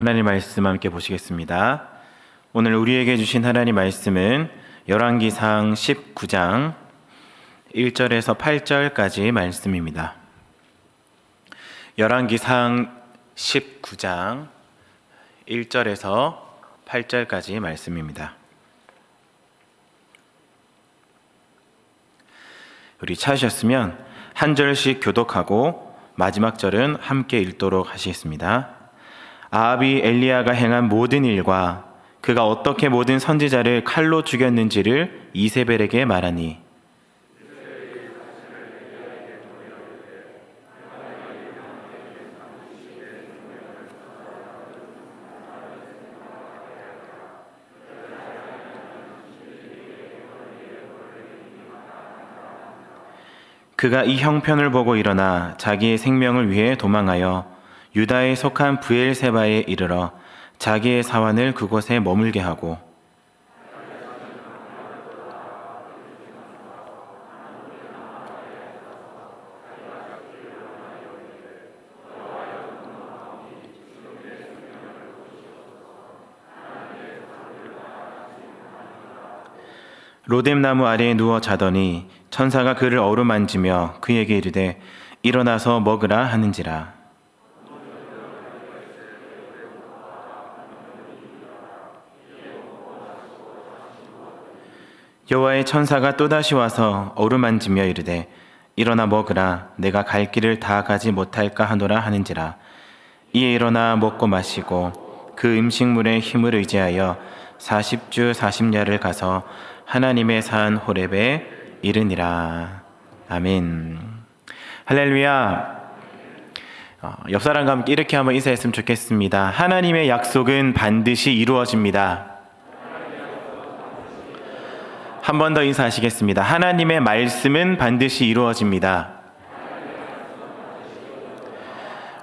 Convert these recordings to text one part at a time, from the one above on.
하나님 말씀 함께 보시겠습니다. 오늘 우리에게 주신 하나님 말씀은 열왕기상 19장 1절에서 8절까지 말씀입니다. 열왕기상 19장 1절에서 8절까지 말씀입니다. 우리 찾으셨으면 한 절씩 교독하고 마지막 절은 함께 읽도록 하시겠습니다. 아합이 엘리야가 행한 모든 일과 그가 어떻게 모든 선지자를 칼로 죽였는지를 이세벨에게 말하니 그가 이 형편을 보고 일어나 자기의 생명을 위해 도망하여 유다에 속한 브엘세바에 이르러 자기의 사환을 그곳에 머물게 하고 로뎀나무 아래에 누워 자더니 천사가 그를 어루만지며 그에게 이르되 일어나서 먹으라 하는지라. 여호와의 천사가 또다시 와서 어루만지며 이르되 일어나 먹으라 내가 갈 길을 다 가지 못할까 하노라 하는지라. 이에 일어나 먹고 마시고 그 음식물의 힘을 의지하여 40주 40야를 가서 하나님의 산 호렙에 이르니라. 아멘. 할렐루야. 옆 사람과 함께 이렇게 한번 인사했으면 좋겠습니다. 하나님의 약속은 반드시 이루어집니다. 한 번 더 인사하시겠습니다. 하나님의 말씀은 반드시 이루어집니다.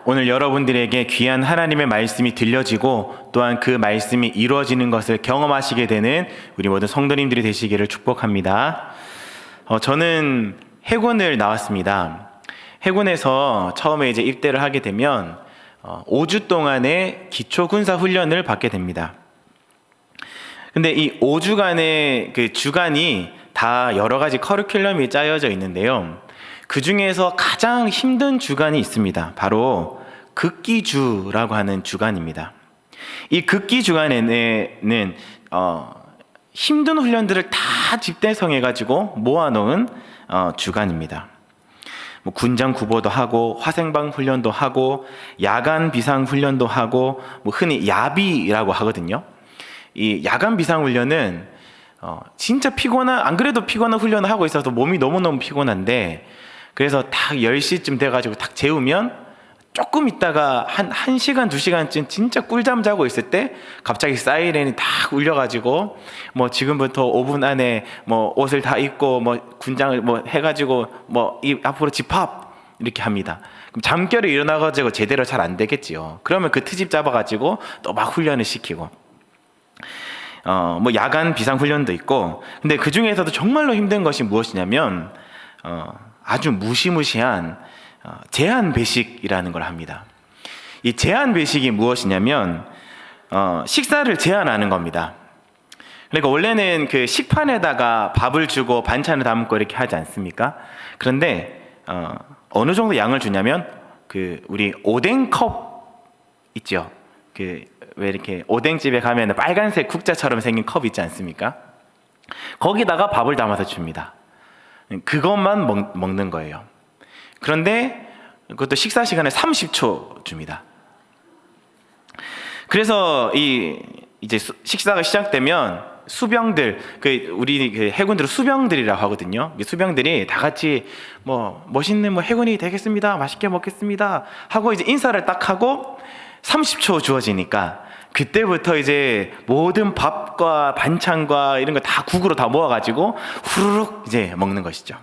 오늘 여러분들에게 귀한 하나님의 말씀이 들려지고 또한 그 말씀이 이루어지는 것을 경험하시게 되는 우리 모든 성도님들이 되시기를 축복합니다. 저는 해군을 나왔습니다. 해군에서 처음에 이제 입대를 하게 되면 5주 동안의 기초 군사 훈련을 받게 됩니다. 근데 이 5주간의 그 주간이 다 여러 가지 커리큘럼이 짜여져 있는데요. 그 중에서 가장 힘든 주간이 있습니다. 바로 극기주라고 하는 주간입니다. 이 극기 주간에는 힘든 훈련들을 다 집대성해가지고 모아놓은 주간입니다. 뭐 군장 구보도 하고 화생방 훈련도 하고 야간 비상 훈련도 하고 뭐 흔히 야비라고 하거든요. 이 야간 비상훈련은 진짜 안 그래도 피곤한 훈련을 하고 있어서 몸이 너무너무 피곤한데 그래서 딱 10시쯤 돼가지고 딱 재우면 조금 있다가 한 1시간, 2시간쯤 진짜 꿀잠 자고 있을 때 갑자기 사이렌이 딱 울려가지고 뭐 지금부터 5분 안에 뭐 옷을 다 입고 뭐 군장을 뭐 해가지고 뭐 이 앞으로 집합 이렇게 합니다. 그럼 잠결에 일어나가지고 제대로 잘 안 되겠지요. 그러면 그 트집 잡아가지고 또 막 훈련을 시키고 뭐 야간 비상 훈련도 있고, 근데 그 중에서도 정말로 힘든 것이 무엇이냐면 아주 무시무시한 제한 배식이라는 걸 합니다. 이 제한 배식이 무엇이냐면 식사를 제한하는 겁니다. 그러니까 원래는 그 식판에다가 밥을 주고 반찬을 담고 이렇게 하지 않습니까? 그런데 어느 정도 양을 주냐면 그 우리 오뎅컵 있죠. 왜 이렇게 오뎅집에 가면 빨간색 국자처럼 생긴 컵 있지 않습니까? 거기다가 밥을 담아서 줍니다. 그것만 먹는 거예요. 그런데 그것도 식사 시간에 30초 줍니다. 그래서 이제 식사가 시작되면 수병들, 우리 해군들은 수병들이라고 하거든요. 수병들이 다 같이 멋있는 해군이 되겠습니다. 맛있게 먹겠습니다. 하고 이제 인사를 딱 하고 30초 주어지니까 그때부터 이제 모든 밥과 반찬과 이런 거 다 국으로 다 모아가지고 후루룩 이제 먹는 것이죠.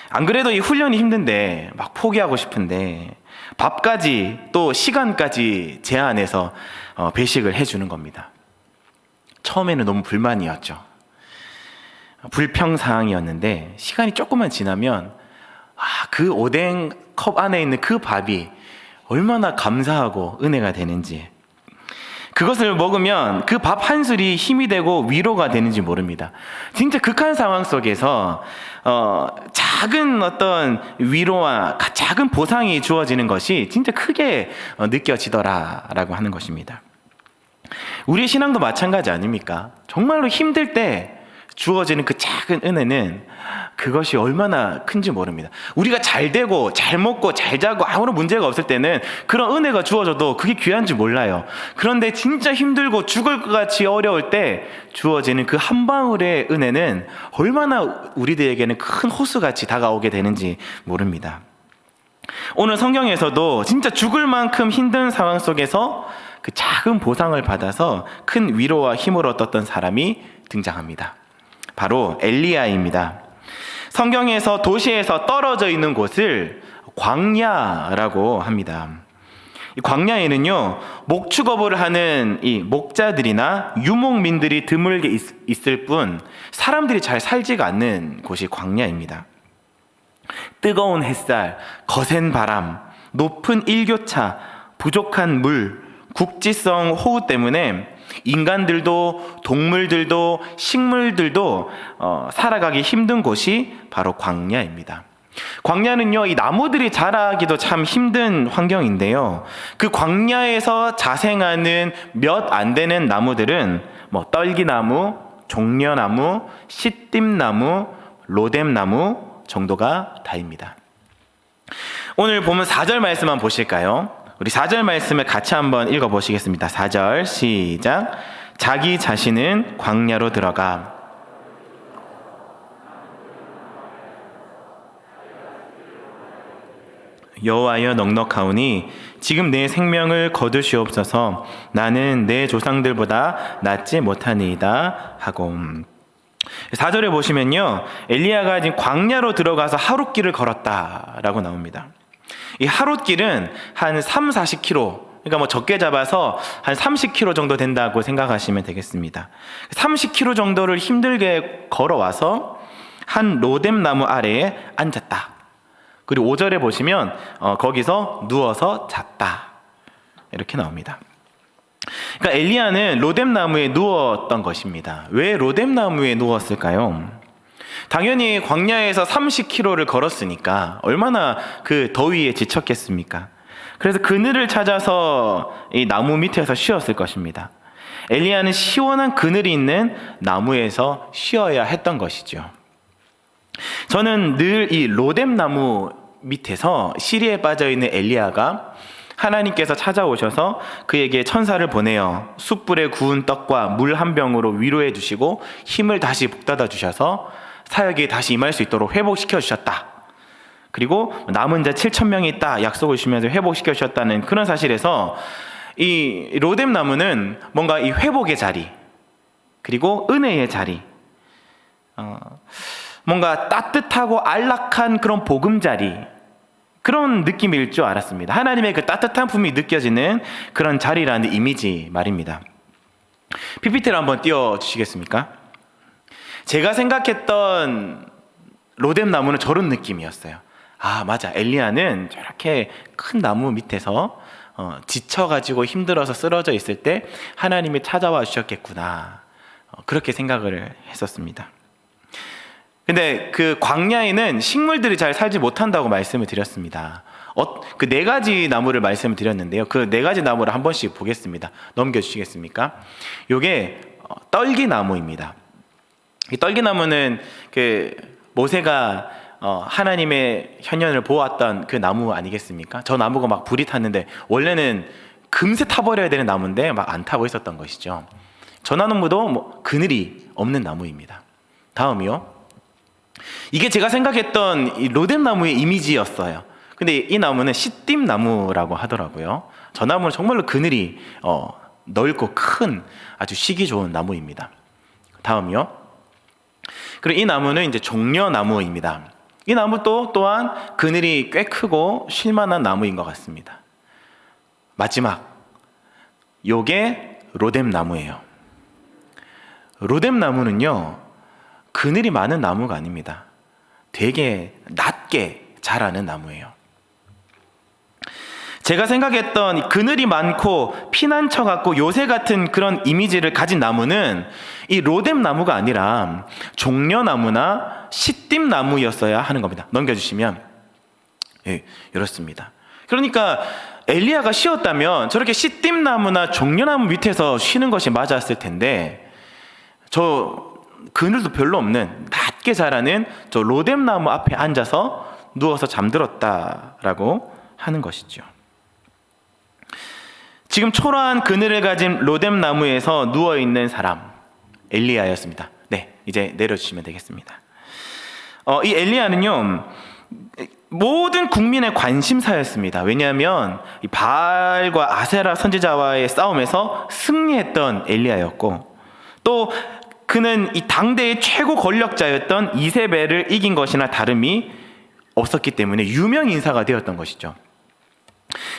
안 그래도 이 훈련이 힘든데 막 포기하고 싶은데 밥까지 또 시간까지 제한해서 배식을 해주는 겁니다. 처음에는 너무 불만이었죠. 불평사항이었는데 시간이 조금만 지나면 그 오뎅 컵 안에 있는 그 밥이 얼마나 감사하고 은혜가 되는지, 그것을 먹으면 그 밥 한 술이 힘이 되고 위로가 되는지 모릅니다. 진짜 극한 상황 속에서 작은 어떤 위로와 작은 보상이 주어지는 것이 진짜 크게 느껴지더라라고 하는 것입니다. 우리의 신앙도 마찬가지 아닙니까? 정말로 힘들 때 주어지는 그 작은 은혜는 그것이 얼마나 큰지 모릅니다. 우리가 잘 되고 잘 먹고 잘 자고 아무런 문제가 없을 때는 그런 은혜가 주어져도 그게 귀한지 몰라요. 그런데 진짜 힘들고 죽을 것 같이 어려울 때 주어지는 그 한 방울의 은혜는 얼마나 우리들에게는 큰 호수같이 다가오게 되는지 모릅니다. 오늘 성경에서도 진짜 죽을 만큼 힘든 상황 속에서 그 작은 보상을 받아서 큰 위로와 힘을 얻었던 사람이 등장합니다. 바로 엘리야입니다. 성경에서 도시에서 떨어져 있는 곳을 광야라고 합니다. 이 광야에는요, 목축업을 하는 이 목자들이나 유목민들이 드물게 있을 뿐 사람들이 잘 살지가 않는 곳이 광야입니다. 뜨거운 햇살, 거센 바람, 높은 일교차, 부족한 물, 국지성 호우 때문에 인간들도 동물들도 식물들도 살아가기 힘든 곳이 바로 광야입니다. 광야는요, 이 나무들이 자라기도 참 힘든 환경인데요, 그 광야에서 자생하는 몇 안 되는 나무들은 떨기나무, 종려나무, 시띠나무, 로뎀나무 정도가 다입니다. 오늘 보면 4절 말씀 한번 보실까요? 우리 4절 말씀을 같이 한번 읽어보시겠습니다. 4절 시작. 자기 자신은 광야로 들어가 여호와여 넉넉하오니 지금 내 생명을 거두시옵소서. 나는 내 조상들보다 낫지 못하니이다 하고. 4절에 보시면요, 엘리야가 지금 광야로 들어가서 하룻길을 걸었다라고 나옵니다. 이 하룻길은 한 30-40km, 그러니까 적게 잡아서 한 30km 정도 된다고 생각하시면 되겠습니다. 30km 정도를 힘들게 걸어와서 한 로뎀나무 아래에 앉았다. 그리고 5절에 보시면 거기서 누워서 잤다. 이렇게 나옵니다. 그러니까 엘리야는 로뎀나무에 누웠던 것입니다. 왜 로뎀나무에 누웠을까요? 당연히 광야에서 30km를 걸었으니까 얼마나 그 더위에 지쳤겠습니까? 그래서 그늘을 찾아서 이 나무 밑에서 쉬었을 것입니다. 엘리야는 시원한 그늘이 있는 나무에서 쉬어야 했던 것이죠. 저는 늘 이 로뎀나무 밑에서 시리에 빠져있는 엘리야가 하나님께서 찾아오셔서 그에게 천사를 보내어 숯불에 구운 떡과 물 한 병으로 위로해 주시고 힘을 다시 북돋아 주셔서 사역에 다시 임할 수 있도록 회복시켜 주셨다. 그리고 남은 자 7,000명이 있다 약속을 주시면서 회복시켜 주셨다는 그런 사실에서 이 로뎀나무는 뭔가 이 회복의 자리, 그리고 은혜의 자리, 뭔가 따뜻하고 안락한 그런 보금자리, 그런 느낌일 줄 알았습니다. 하나님의 그 따뜻한 품이 느껴지는 그런 자리라는 이미지 말입니다. PPT를 한번 띄워주시겠습니까? 제가 생각했던 로뎀나무는 저런 느낌이었어요. 아, 맞아, 엘리야는 저렇게 큰 나무 밑에서 지쳐가지고 힘들어서 쓰러져 있을 때 하나님이 찾아와 주셨겠구나, 그렇게 생각을 했었습니다. 근데 그 광야에는 식물들이 잘 살지 못한다고 말씀을 드렸습니다. 그 4가지 나무를 말씀을 드렸는데요, 그 4가지 나무를 한 번씩 보겠습니다. 넘겨주시겠습니까? 요게 떨기나무입니다. 이 떨기나무는 그 모세가 하나님의 현현을 보았던 그 나무 아니겠습니까? 저 나무가 막 불이 탔는데 원래는 금세 타버려야 되는 나무인데 막 안 타고 있었던 것이죠. 저 나무도 그늘이 없는 나무입니다. 다음이요, 이게 제가 생각했던 이 로뎀나무의 이미지였어요. 근데 이 나무는 시띠나무라고 하더라고요. 저 나무는 정말로 그늘이 넓고 큰 아주 쉬기 좋은 나무입니다. 다음이요, 그리고 이 나무는 이제 종려나무입니다. 이 나무도 또한 그늘이 꽤 크고 쉴만한 나무인 것 같습니다. 마지막, 요게 로뎀나무예요. 로뎀나무는요, 그늘이 많은 나무가 아닙니다. 되게 낮게 자라는 나무예요. 제가 생각했던 이 그늘이 많고 피난처 같고 요새 같은 그런 이미지를 가진 나무는 이 로뎀 나무가 아니라 종려나무나 시띠 나무였어야 하는 겁니다. 넘겨주시면, 예, 이렇습니다. 그러니까 엘리야가 쉬었다면 저렇게 시띠 나무나 종려나무 밑에서 쉬는 것이 맞았을 텐데, 저 그늘도 별로 없는 낮게 자라는 저 로뎀 나무 앞에 앉아서 누워서 잠들었다라고 하는 것이죠. 지금 초라한 그늘을 가진 로뎀 나무에서 누워 있는 사람, 엘리야였습니다. 네, 이제 내려주시면 되겠습니다. 이 엘리야는요, 모든 국민의 관심사였습니다. 왜냐하면 이 바알과 아세라 선지자와의 싸움에서 승리했던 엘리야였고, 또 그는 이 당대의 최고 권력자였던 이세벨을 이긴 것이나 다름이 없었기 때문에 유명 인사가 되었던 것이죠.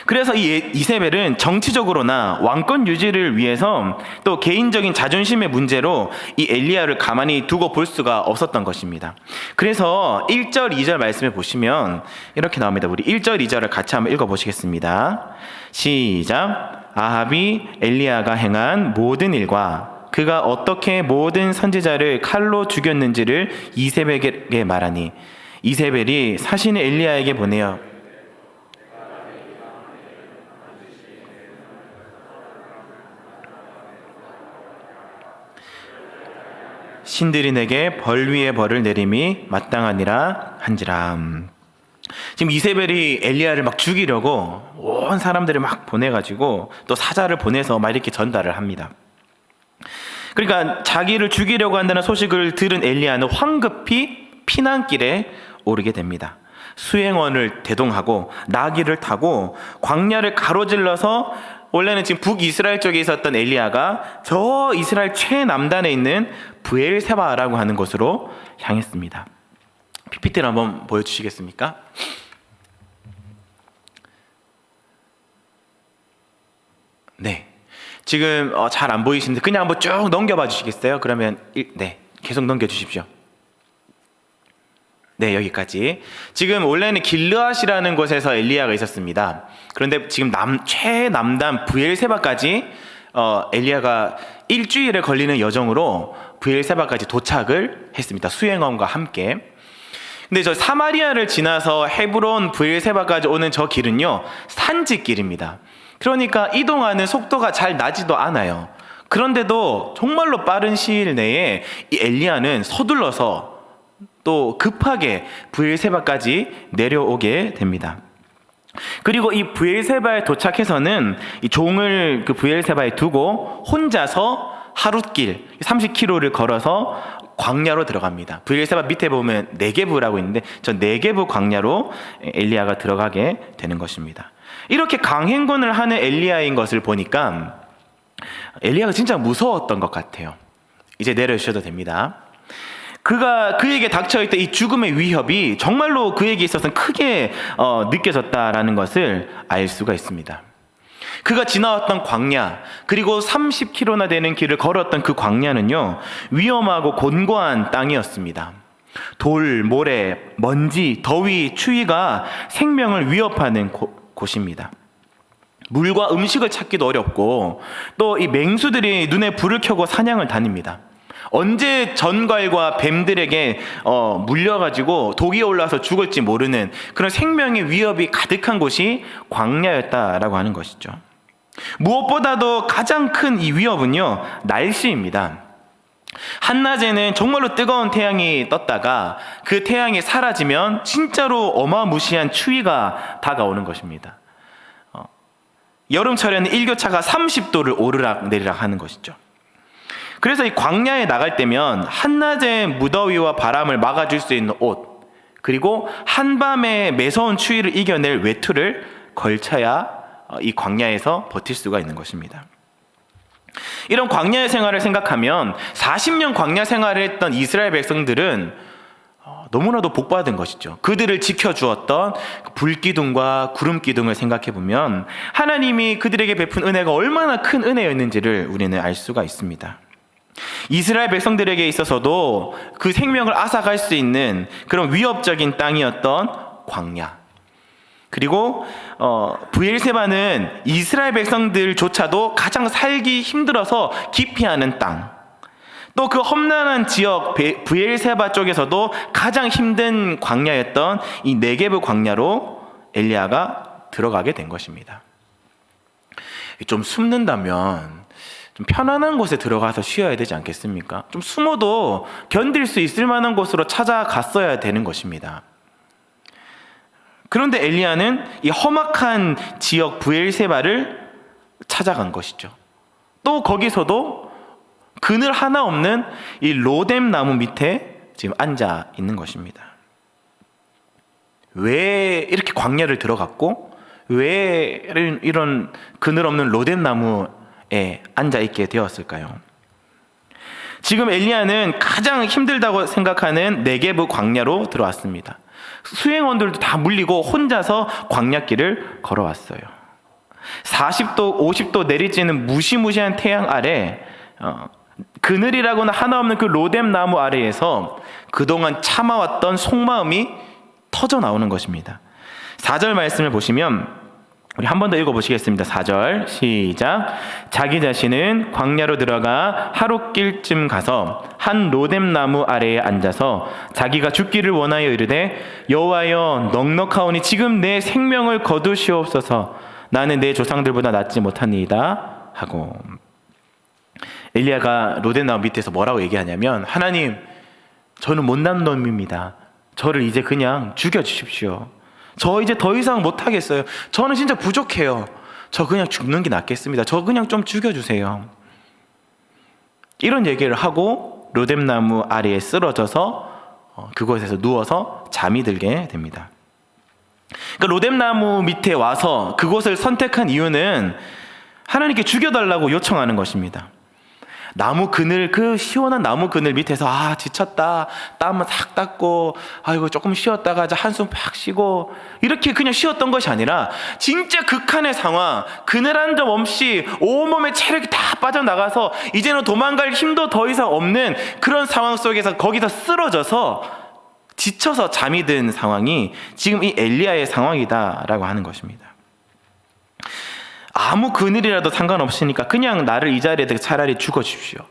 그래서 이 이세벨은 정치적으로나 왕권 유지를 위해서 또 개인적인 자존심의 문제로 이 엘리야를 가만히 두고 볼 수가 없었던 것입니다. 그래서 1절, 2절 말씀을 보시면 이렇게 나옵니다. 우리 1절, 2절을 같이 한번 읽어보시겠습니다. 시작. 아합이 엘리야가 행한 모든 일과 그가 어떻게 모든 선지자를 칼로 죽였는지를 이세벨에게 말하니 이세벨이 사신을 엘리야에게 보내어 신들이 내게 벌 위에 벌을 내림이 마땅하니라 한지라. 지금 이세벨이 엘리야를 막 죽이려고 온 사람들을 막 보내가지고 또 사자를 보내서 막 이렇게 전달을 합니다. 그러니까 자기를 죽이려고 한다는 소식을 들은 엘리야는 황급히 피난길에 오르게 됩니다. 수행원을 대동하고 나귀를 타고 광야를 가로질러서, 원래는 지금 북이스라엘 쪽에 있었던 엘리야가 저 이스라엘 최남단에 있는 브엘세바라고 하는 곳으로 향했습니다. PPT를 한번 보여주시겠습니까? 네, 지금 잘 안 보이시는데 그냥 한번 쭉 넘겨봐 주시겠어요? 그러면 네, 계속 넘겨주십시오. 네, 여기까지. 지금 원래는 길르앗이라는 곳에서 엘리야가 있었습니다. 그런데 지금 최남단 브엘세바까지 엘리야가 일주일에 걸리는 여정으로 브엘세바까지 도착을 했습니다. 수행원과 함께. 근데 저 사마리아를 지나서 헤브론 브엘세바까지 오는 저 길은요, 산지길입니다. 그러니까 이동하는 속도가 잘 나지도 않아요. 그런데도 정말로 빠른 시일 내에 이 엘리야는 서둘러서 또 급하게 브엘세바까지 내려오게 됩니다. 그리고 이 브엘세바에 도착해서는 이 종을 그 브엘세바에 두고 혼자서 하룻길 30km를 걸어서 광야로 들어갑니다. 브엘세바 밑에 보면 네게브라고 있는데 저 네게브 광야로 엘리야가 들어가게 되는 것입니다. 이렇게 강행군을 하는 엘리야인 것을 보니까 엘리야가 진짜 무서웠던 것 같아요. 이제 내려주셔도 됩니다. 그에게 닥쳐있던 이 죽음의 위협이 정말로 그에게 있어서는 크게 느껴졌다라는 것을 알 수가 있습니다. 그가 지나왔던 광야, 그리고 30km나 되는 길을 걸었던 그 광야는요, 위험하고 곤고한 땅이었습니다. 돌, 모래, 먼지, 더위, 추위가 생명을 위협하는 곳입니다. 물과 음식을 찾기도 어렵고, 또 이 맹수들이 눈에 불을 켜고 사냥을 다닙니다. 언제 전갈과 뱀들에게 물려가지고 독이 올라서 죽을지 모르는 그런 생명의 위협이 가득한 곳이 광야였다라고 하는 것이죠. 무엇보다도 가장 큰 이 위협은요, 날씨입니다. 한낮에는 정말로 뜨거운 태양이 떴다가 그 태양이 사라지면 진짜로 어마무시한 추위가 다가오는 것입니다. 여름철에는 일교차가 30도를 오르락 내리락 하는 것이죠. 그래서 이 광야에 나갈 때면 한낮의 무더위와 바람을 막아줄 수 있는 옷, 그리고 한밤의 매서운 추위를 이겨낼 외투를 걸쳐야 이 광야에서 버틸 수가 있는 것입니다. 이런 광야의 생활을 생각하면 40년 광야 생활을 했던 이스라엘 백성들은 너무나도 복받은 것이죠. 그들을 지켜주었던 불기둥과 구름기둥을 생각해보면 하나님이 그들에게 베푼 은혜가 얼마나 큰 은혜였는지를 우리는 알 수가 있습니다. 이스라엘 백성들에게 있어서도 그 생명을 앗아갈 수 있는 그런 위협적인 땅이었던 광야. 그리고 브엘세바는 이스라엘 백성들조차도 가장 살기 힘들어서 기피하는 땅, 또 그 험난한 지역 브엘세바 쪽에서도 가장 힘든 광야였던 이 네게브 광야로 엘리야가 들어가게 된 것입니다. 좀 숨는다면 좀 편안한 곳에 들어가서 쉬어야 되지 않겠습니까? 좀 숨어도 견딜 수 있을 만한 곳으로 찾아갔어야 되는 것입니다. 그런데 엘리야는 이 험악한 지역 브엘세바를 찾아간 것이죠. 또 거기서도 그늘 하나 없는 이 로뎀 나무 밑에 지금 앉아 있는 것입니다. 왜 이렇게 광야를 들어갔고 왜 이런 그늘 없는 로뎀 나무에 앉아 있게 되었을까요? 지금 엘리야는 가장 힘들다고 생각하는 네게브 광야로 들어왔습니다. 수행원들도 다 물리고 혼자서 광야길을 걸어왔어요. 40도, 50도 내리쬐는 무시무시한 태양 아래 그늘이라고는 하나 없는 그 로뎀 나무 아래에서 그동안 참아왔던 속마음이 터져 나오는 것입니다. 4절 말씀을 보시면 우리 한 번 더 읽어보시겠습니다. 4절 시작. 자기 자신은 광야로 들어가 하룻길쯤 가서 한 로뎀 나무 아래에 앉아서 자기가 죽기를 원하여 이르되 여호와여 넉넉하오니 지금 내 생명을 거두시옵소서. 나는 내 조상들보다 낫지 못하니이다 하고, 엘리야가 로뎀 나무 밑에서 뭐라고 얘기하냐면, 하나님, 저는 못난 놈입니다. 저를 이제 그냥 죽여주십시오. 저 이제 더 이상 못하겠어요. 저는 진짜 부족해요. 저 그냥 죽는 게 낫겠습니다. 저 그냥 좀 죽여주세요. 이런 얘기를 하고 로뎀 나무 아래에 쓰러져서 그곳에서 누워서 잠이 들게 됩니다. 그러니까 로뎀 나무 밑에 와서 그곳을 선택한 이유는 하나님께 죽여달라고 요청하는 것입니다. 나무 그늘, 그 시원한 나무 그늘 밑에서 지쳤다, 땀은 싹 닦고 아이고 조금 쉬었다가 한숨 팍 쉬고 이렇게 그냥 쉬었던 것이 아니라 진짜 극한의 상황, 그늘 한 점 없이 온몸에 체력이 다 빠져나가서 이제는 도망갈 힘도 더 이상 없는 그런 상황 속에서 거기서 쓰러져서 지쳐서 잠이 든 상황이 지금 이 엘리야의 상황이다라고 하는 것입니다. 아무 그늘이라도 상관없으니까 그냥 나를 이 자리에 차라리 죽여주십시오.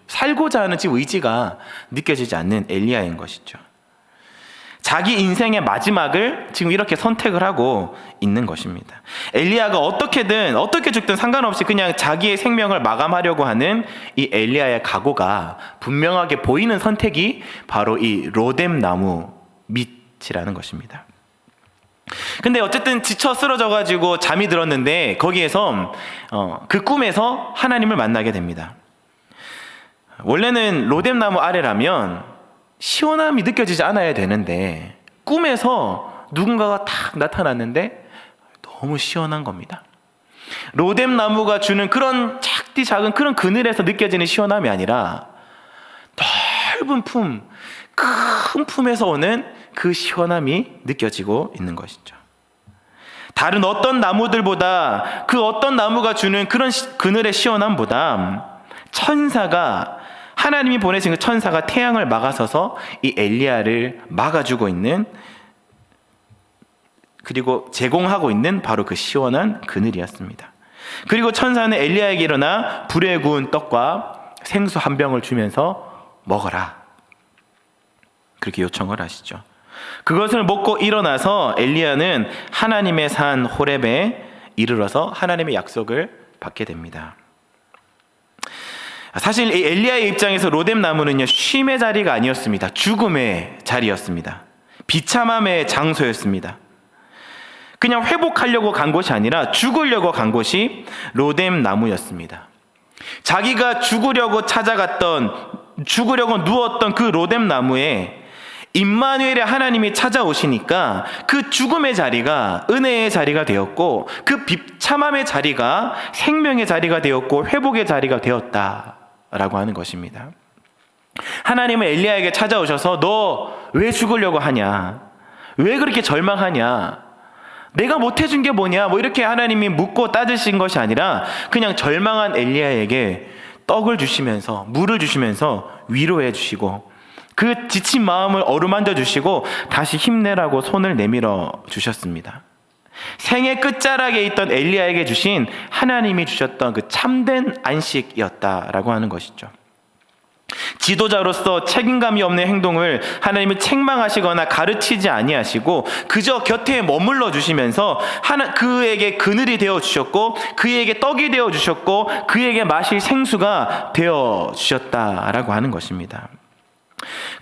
살고자 하는 지금 의지가 느껴지지 않는 엘리야인 것이죠. 자기 인생의 마지막을 지금 이렇게 선택을 하고 있는 것입니다. 엘리야가 어떻게 죽든 상관없이 그냥 자기의 생명을 마감하려고 하는 이 엘리야의 각오가 분명하게 보이는 선택이 바로 이 로뎀 나무 밑이라는 것입니다. 근데 어쨌든 지쳐 쓰러져가지고 잠이 들었는데 거기에서 그 꿈에서 하나님을 만나게 됩니다. 원래는 로뎀 나무 아래라면 시원함이 느껴지지 않아야 되는데 꿈에서 누군가가 탁 나타났는데 너무 시원한 겁니다. 로뎀 나무가 주는 그런 작은 그런 그늘에서 느껴지는 시원함이 아니라 넓은 품, 큰 품에서 오는 그 시원함이 느껴지고 있는 것이죠. 다른 어떤 나무들보다 그 어떤 나무가 주는 그런 그늘의 시원함보다 하나님이 보내신 그 천사가 태양을 막아서서 이 엘리야를 막아주고 있는, 그리고 제공하고 있는 바로 그 시원한 그늘이었습니다. 그리고 천사는 엘리야에게 일어나 불에 구운 떡과 생수 한 병을 주면서 먹어라, 그렇게 요청을 하시죠. 그것을 먹고 일어나서 엘리야는 하나님의 산 호렙에 이르러서 하나님의 약속을 받게 됩니다. 사실 이 엘리야의 입장에서 로뎀 나무는요, 쉼의 자리가 아니었습니다. 죽음의 자리였습니다. 비참함의 장소였습니다. 그냥 회복하려고 간 곳이 아니라 죽으려고 간 곳이 로뎀 나무였습니다. 자기가 죽으려고 누웠던 그 로뎀 나무에 임마누엘의 하나님이 찾아오시니까 그 죽음의 자리가 은혜의 자리가 되었고, 그 비참함의 자리가 생명의 자리가 되었고 회복의 자리가 되었다라고 하는 것입니다. 하나님은 엘리야에게 찾아오셔서 너 왜 죽으려고 하냐? 왜 그렇게 절망하냐? 내가 못해준 게 뭐냐? 이렇게 하나님이 묻고 따지신 것이 아니라 그냥 절망한 엘리야에게 떡을 주시면서 물을 주시면서 위로해 주시고, 그 지친 마음을 어루만져 주시고 다시 힘내라고 손을 내밀어 주셨습니다. 생의 끝자락에 있던 엘리야에게 주신 하나님이 주셨던 그 참된 안식이었다라고 하는 것이죠. 지도자로서 책임감이 없는 행동을 하나님은 책망하시거나 가르치지 아니하시고 그저 곁에 머물러 주시면서 그에게 그늘이 되어 주셨고 그에게 떡이 되어 주셨고 그에게 마실 생수가 되어 주셨다라고 하는 것입니다.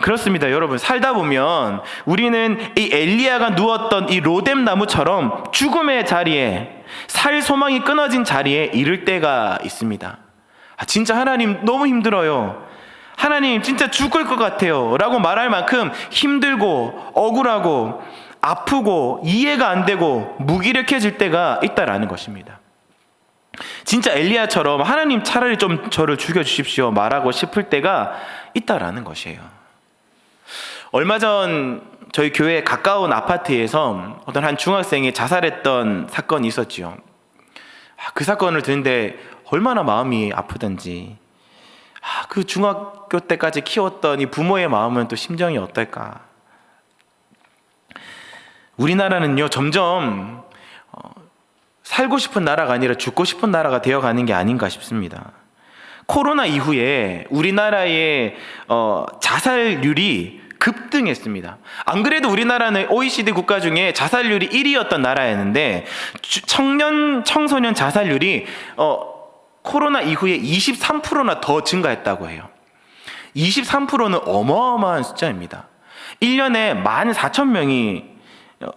그렇습니다. 여러분, 살다 보면 우리는 이 엘리야가 누웠던 이 로뎀 나무처럼 죽음의 자리에, 살 소망이 끊어진 자리에 이를 때가 있습니다. 진짜 하나님 너무 힘들어요, 하나님 진짜 죽을 것 같아요 라고 말할 만큼 힘들고 억울하고 아프고 이해가 안 되고 무기력해질 때가 있다라는 것입니다. 진짜 엘리야처럼 하나님 차라리 좀 저를 죽여주십시오 말하고 싶을 때가 있다라는 것이에요. 얼마 전 저희 교회 가까운 아파트에서 어떤 한 중학생이 자살했던 사건이 있었지요. 그 사건을 듣는데 얼마나 마음이 아프던지, 그 중학교 때까지 키웠던 이 부모의 마음은 또 심정이 어떨까. 우리나라는요 점점 살고 싶은 나라가 아니라 죽고 싶은 나라가 되어가는 게 아닌가 싶습니다. 코로나 이후에 우리나라의 자살률이 급등했습니다. 안 그래도 우리나라는 OECD 국가 중에 자살률이 1위였던 나라였는데 청소년 자살률이 코로나 이후에 23%나 더 증가했다고 해요. 23%는 어마어마한 숫자입니다. 1년에 14,000명이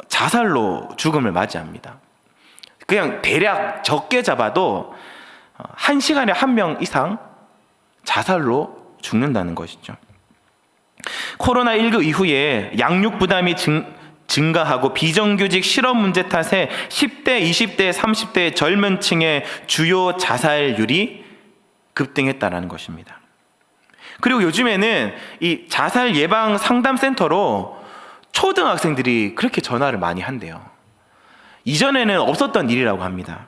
자살로 죽음을 맞이합니다. 그냥 대략 적게 잡아도 1시간에 1명 이상 자살로 죽는다는 것이죠. 코로나19 이후에 양육 부담이 증가하고 비정규직 실업 문제 탓에 10대, 20대, 30대 젊은 층의 주요 자살률이 급등했다는 것입니다. 그리고 요즘에는 이 자살 예방 상담센터로 초등학생들이 그렇게 전화를 많이 한대요. 이전에는 없었던 일이라고 합니다.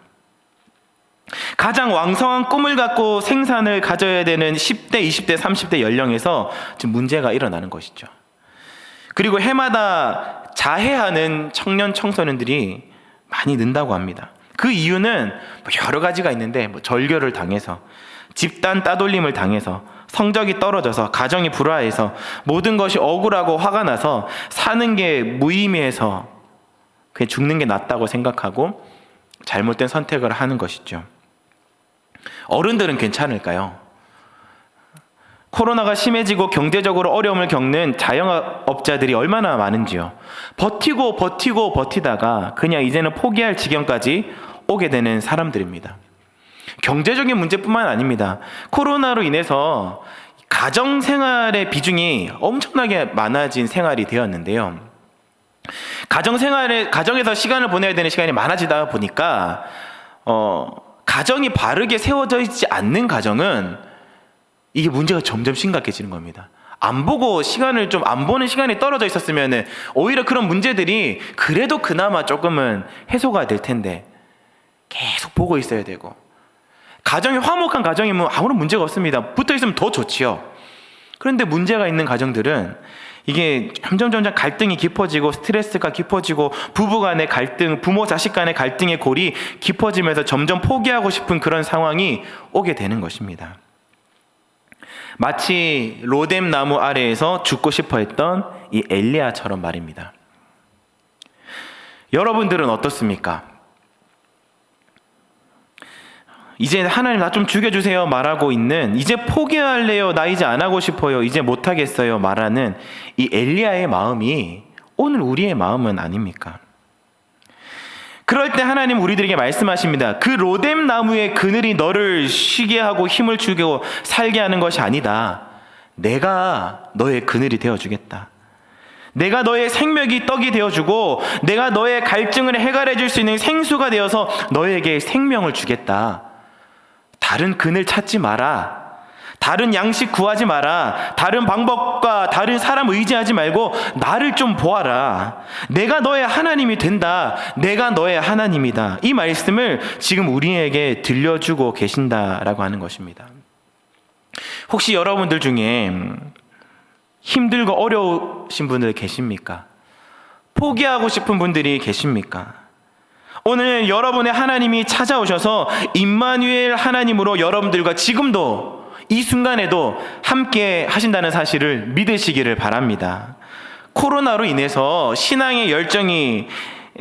가장 왕성한 꿈을 갖고 생산을 가져야 되는 10대, 20대, 30대 연령에서 지금 문제가 일어나는 것이죠. 그리고 해마다 자해하는 청년 청소년들이 많이 는다고 합니다. 그 이유는 여러 가지가 있는데 절교를 당해서, 집단 따돌림을 당해서, 성적이 떨어져서, 가정이 불화해서, 모든 것이 억울하고 화가 나서 사는 게 무의미해서 그냥 죽는 게 낫다고 생각하고 잘못된 선택을 하는 것이죠. 어른들은 괜찮을까요? 코로나가 심해지고 경제적으로 어려움을 겪는 자영업자들이 얼마나 많은지요. 버티다가 그냥 이제는 포기할 지경까지 오게 되는 사람들입니다. 경제적인 문제뿐만 아닙니다. 코로나로 인해서 가정생활의 비중이 엄청나게 많아진 생활이 되었는데요. 가정에서 시간을 보내야 되는 시간이 많아지다 보니까 가정이 바르게 세워져 있지 않는 가정은 이게 문제가 점점 심각해지는 겁니다. 안 보는 시간이 떨어져 있었으면 오히려 그런 문제들이 그래도 그나마 조금은 해소가 될 텐데 계속 보고 있어야 되고, 가정이 화목한 가정이면 아무런 문제가 없습니다. 붙어 있으면 더 좋지요. 그런데 문제가 있는 가정들은 이게 점점 갈등이 깊어지고 스트레스가 깊어지고 부부 간의 갈등, 부모 자식 간의 갈등의 골이 깊어지면서 점점 포기하고 싶은 그런 상황이 오게 되는 것입니다. 마치 로뎀 나무 아래에서 죽고 싶어 했던 이 엘리야처럼 말입니다. 여러분들은 어떻습니까? 이제 하나님 나 좀 죽여주세요 말하고 있는, 이제 포기할래요, 나 이제 안 하고 싶어요, 이제 못하겠어요 말하는 이 엘리야의 마음이 오늘 우리의 마음은 아닙니까? 그럴 때 하나님 우리들에게 말씀하십니다. 그 로뎀 나무의 그늘이 너를 쉬게 하고 힘을 주고 살게 하는 것이 아니다. 내가 너의 그늘이 되어주겠다. 내가 너의 생명이 떡이 되어주고 내가 너의 갈증을 해결해 줄 수 있는 생수가 되어서 너에게 생명을 주겠다. 다른 그늘 찾지 마라. 다른 양식 구하지 마라. 다른 방법과 다른 사람 의지하지 말고 나를 좀 보아라. 내가 너의 하나님이 된다. 내가 너의 하나님이다. 이 말씀을 지금 우리에게 들려주고 계신다라고 하는 것입니다. 혹시 여러분들 중에 힘들고 어려우신 분들 계십니까? 포기하고 싶은 분들이 계십니까? 오늘 여러분의 하나님이 찾아오셔서 임마누엘 하나님으로 여러분들과 지금도 이 순간에도 함께 하신다는 사실을 믿으시기를 바랍니다. 코로나로 인해서 신앙의 열정이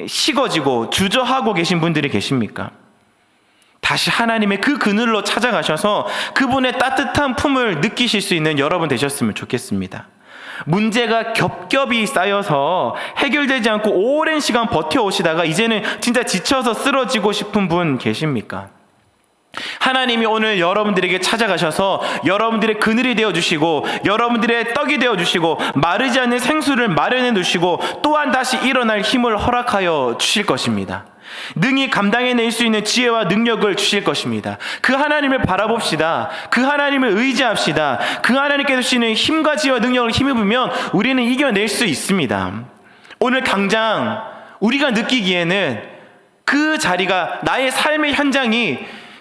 식어지고 주저하고 계신 분들이 계십니까? 다시 하나님의 그 그늘로 찾아가셔서 그분의 따뜻한 품을 느끼실 수 있는 여러분 되셨으면 좋겠습니다. 문제가 겹겹이 쌓여서 해결되지 않고 오랜 시간 버텨오시다가 이제는 진짜 지쳐서 쓰러지고 싶은 분 계십니까? 하나님이 오늘 여러분들에게 찾아가셔서 여러분들의 그늘이 되어주시고 여러분들의 떡이 되어주시고 마르지 않는 생수를 마련해 두시고 또한 다시 일어날 힘을 허락하여 주실 것입니다. 능히 감당해낼 수 있는 지혜와 능력을 주실 것입니다. 그 하나님을 바라봅시다. 그 하나님을 의지합시다. 그 하나님께서 주시는 힘과 지혜와 능력을 힘입으면 우리는 이겨낼 수 있습니다. 오늘 당장 우리가 느끼기에는 그 자리가 나의 삶의 현장이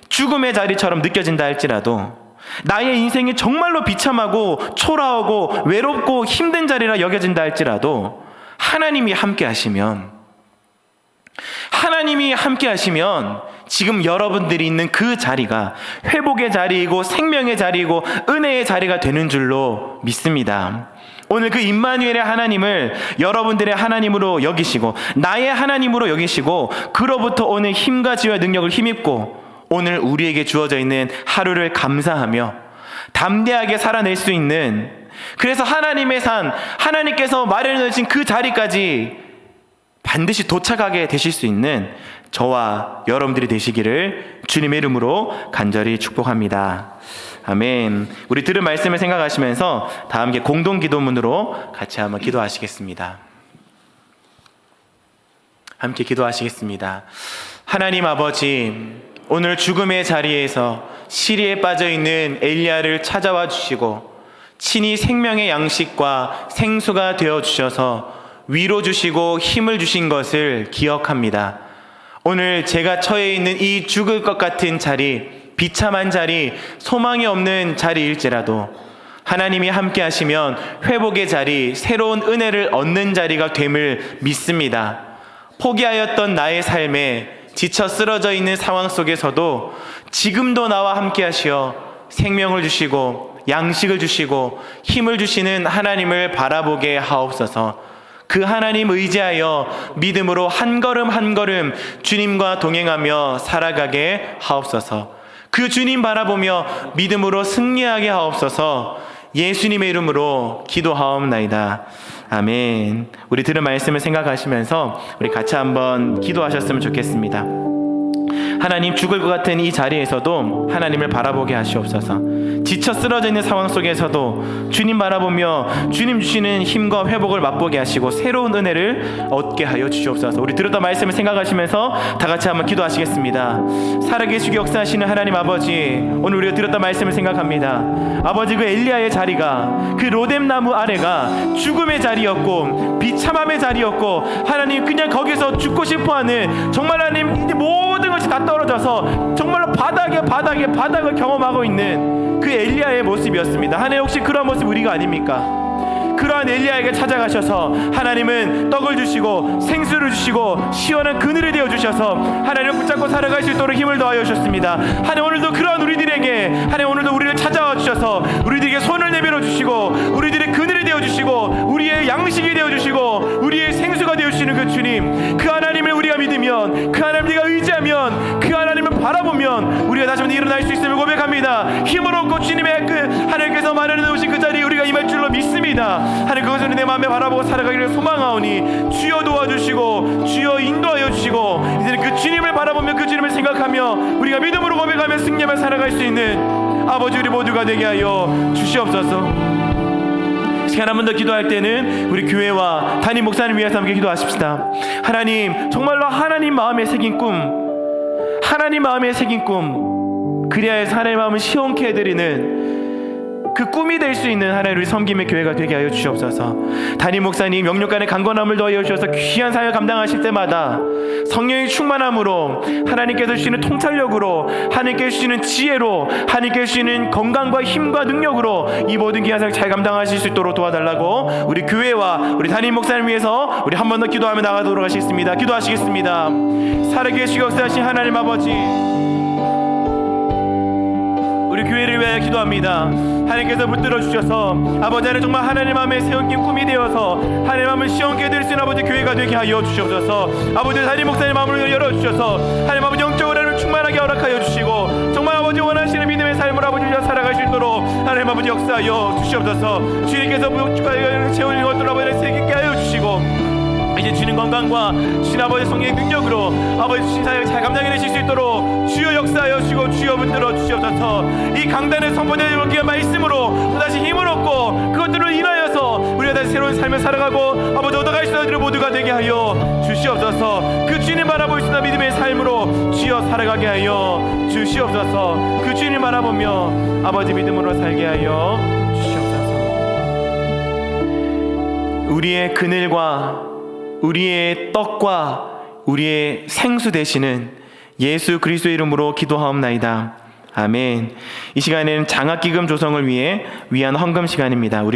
죽음의 자리처럼 느껴진다 할지라도 나의 인생이 정말로 비참하고 초라하고 외롭고 힘든 자리라 여겨진다 할지라도 하나님이 함께 하시면 지금 여러분들이 있는 그 자리가 회복의 자리이고 생명의 자리이고 은혜의 자리가 되는 줄로 믿습니다. 오늘 그 임마누엘의 하나님을 여러분들의 하나님으로 여기시고 나의 하나님으로 여기시고 그로부터 오늘 힘과 지혜와 능력을 힘입고 오늘 우리에게 주어져 있는 하루를 감사하며 담대하게 살아낼 수 있는, 그래서 하나님의 산, 하나님께서 마련해 놓으신 그 자리까지 반드시 도착하게 되실 수 있는 저와 여러분들이 되시기를 주님의 이름으로 간절히 축복합니다. 아멘. 우리 들은 말씀을 생각하시면서 다 함께 공동 기도문으로 같이 한번 기도하시겠습니다. 함께 기도하시겠습니다. 하나님 아버지, 오늘 죽음의 자리에서 시리에 빠져있는 엘리야를 찾아와 주시고 친히 생명의 양식과 생수가 되어주셔서 위로 주시고 힘을 주신 것을 기억합니다. 오늘 제가 처해 있는 이 죽을 것 같은 자리, 비참한 자리, 소망이 없는 자리일지라도 하나님이 함께 하시면 회복의 자리, 새로운 은혜를 얻는 자리가 됨을 믿습니다. 포기하였던 나의 삶에 지쳐 쓰러져 있는 상황 속에서도 지금도 나와 함께 하시어 생명을 주시고 양식을 주시고 힘을 주시는 하나님을 바라보게 하옵소서. 그 하나님 의지하여 믿음으로 한 걸음 한 걸음 주님과 동행하며 살아가게 하옵소서. 그 주님 바라보며 믿음으로 승리하게 하옵소서. 예수님의 이름으로 기도하옵나이다. 아멘. 우리 들은 말씀을 생각하시면서 우리 같이 한번 기도하셨으면 좋겠습니다. 하나님, 죽을 것 같은 이 자리에서도 하나님을 바라보게 하시옵소서. 지쳐 쓰러져 있는 상황 속에서도 주님 바라보며 주님 주시는 힘과 회복을 맛보게 하시고 새로운 은혜를 얻게 하여 주시옵소서. 우리 들었던 말씀을 생각하시면서 다 같이 한번 기도하시겠습니다. 살아계시고 역사하시는 하나님 아버지, 오늘 우리가 들었던 말씀을 생각합니다. 아버지, 그 엘리야의 자리가, 그 로뎀나무 아래가 죽음의 자리였고 비참함의 자리였고 하나님, 그냥 거기서 죽고 싶어하는, 정말 하나님 모든 것이 다 떨어져서 정말로 바닥을 경험하고 있는 그 엘리야의 모습이었습니다. 하나님, 혹시 그런 모습 우리가 아닙니까? 그러한 엘리야에게 찾아가셔서 하나님은 떡을 주시고 생수를 주시고 시원한 그늘이 되어 주셔서 하나님을 붙잡고 살아갈 수 있도록 힘을 더하여 주셨습니다. 하나님, 오늘도 그러한 우리들에게, 하나님 오늘도 우리를 찾아와 주셔서 우리들에게 손을 내밀어 주시고 우리들의 그늘이 되어 주시고 우리의 양식이 되어 주시고 우리의 생수가 되어 주시는 그 주님, 그 하나님을 우리가 믿으면, 그 하나님 우리가 의지하면, 그 하나님을 바라보면 우리가 다시 한번 일어날 수 있음을 고백합니다. 힘을 얻고 주님의 그 하나님께서 마련해 놓으신 그 자리에 우리가 임할 줄로 믿습니다. 하나님, 그것을 내 마음에 바라보고 살아가기를 소망하오니 주여 도와주시고 주여 인도하여 주시고 이제는 그 주님을 바라보며 그 주님을 생각하며 우리가 믿음으로 고백하며 승리하며 살아갈 수 있는 아버지 우리 모두가 되게 하여 주시옵소서. 시간 한 번 더 기도할 때는 우리 교회와 담임 목사님 위해서 함께 기도하십시다. 하나님, 정말로 하나님 마음에 새긴 꿈, 그리하여 하나님의 마음을 시원케 해드리는 그 꿈이 될 수 있는 하나님 우리 섬김의 교회가 되게 하여 주시옵소서. 담임 목사님 영육간의 강건함을 더하여 주셔서 귀한 사역 감당하실 때마다 성령의 충만함으로 하나님께서 주시는 통찰력으로 하나님께서 주시는 지혜로 하나님께서 주시는 건강과 힘과 능력으로 이 모든 귀한 사역 잘 감당하실 수 있도록 도와달라고 우리 교회와 우리 담임 목사님 위해서 우리 한 번 더 기도하며 나가도록 하시겠습니다. 기도하시겠습니다. 살아계시고 역사하신 하나님 아버지, 우리 교회를 위하여 기도합니다. 하나님께서 붙들어 주셔서 아버지 하나님 정말 하나님 마음에 세운긴 꿈이 되어서 하나님 마음을 시원케 될 수 있는 아버지 교회가 되게 하여 주시옵소서. 아버지 담임 목사님 마음을 열어주셔서 하나님 아버지 영적으로 하나님 충만하게 허락하여 주시고 정말 아버지 원하시는 믿음의 삶을 아버지 위해 살아갈 수 있도록 하나님 아버지 역사하여 주시옵소서. 주님께서 무엇주가 채우는 것들 아버지 세게 하여 주시고 이제 주님 건강과 주신 아버지 성령의 능력으로 아버지 주신 사역을 잘 감당해내실 수 있도록 주여 역사하여 주시고 주여 붙들어 주시옵소서. 이 강단에 선포되는 귀한 말씀으로 또다시 힘을 얻고 그것들을 인하여서 우리가 다시 새로운 삶을 살아가고 아버지 얻어갈 수 있는 우리 모두가 되게 하여 주시옵소서. 그 주님 바라볼 수 있는 믿음의 삶으로 주여 살아가게 하여 주시옵소서. 그 주님 바라보며 아버지 믿음으로 살게 하여 주시옵소서. 우리의 그늘과 우리의 떡과 우리의 생수 되시는 예수 그리스도의 이름으로 기도하옵나이다. 아멘. 이 시간에는 장학기금 조성을 위해 위한 헌금 시간입니다. 우리